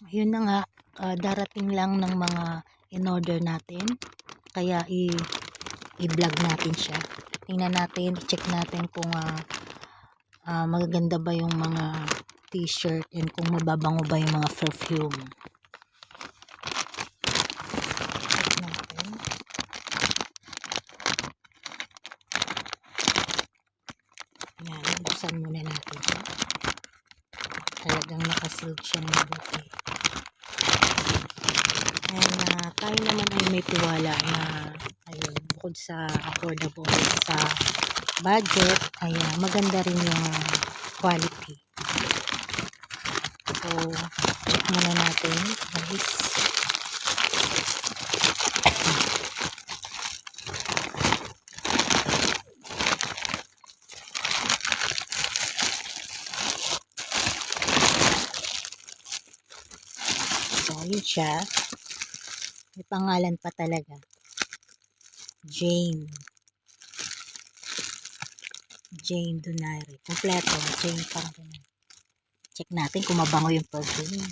Ayun na nga, darating lang ng mga in-order natin. Kaya i-vlog natin siya. Tingnan natin, i-check natin kung magaganda ba yung mga t-shirt and kung mababango ba yung mga perfume. Check natin. Yan, buksan muna natin siya. Talagang nakasealed siya ng mabuti. And tayo naman ay may tiwala na ayun, bukod sa affordable sa budget ay maganda rin yung quality. So check muna natin guys. So yun siya, may pangalan pa talaga, Jane Donaire, kompleto Jane pang Donaire. Check natin kung mabango yung perfume.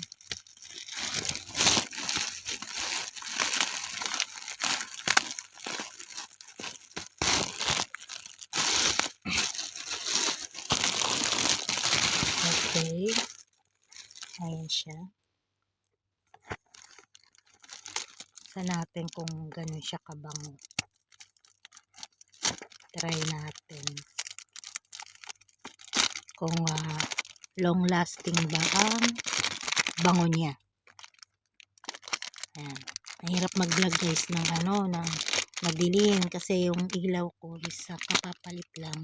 Okay, ayan siya. Sa natin kung ganun siya kabango. Try natin kung long lasting ba ang bango niya. Ayan. Mahirap mag-vlog guys ng ng madilim kasi yung ilaw ko is kapapalit lang.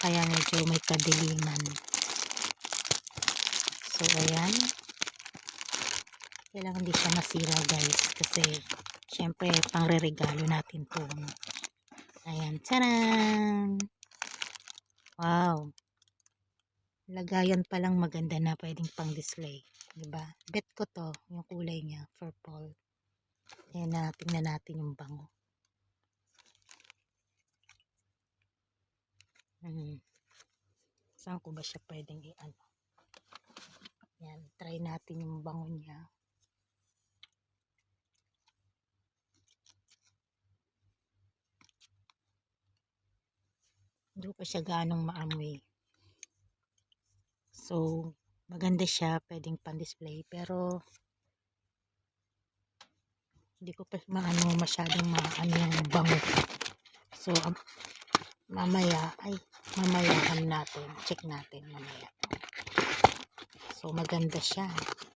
Kaya medyo may kadiliman. So ayan. Kailangan hindi siya masira guys kasi syempre pangre-regalo natin to. Ayan. Taran! Wow. Lagayan pa lang maganda na pwedeng pang display. Diba? Bet ko to. Yung kulay niya. Purple. Ayan na. Tingnan natin yung bango. Saan ko ba siya pwedeng i-ano? Yan. Try natin yung bango niya. Hindi pa siya ganong maamoy. So, maganda siya. Pwedeng pan-display. Pero, hindi ko pa masyadong maano yung bango. So, mamaya natin. Check natin mamaya. So, maganda siya.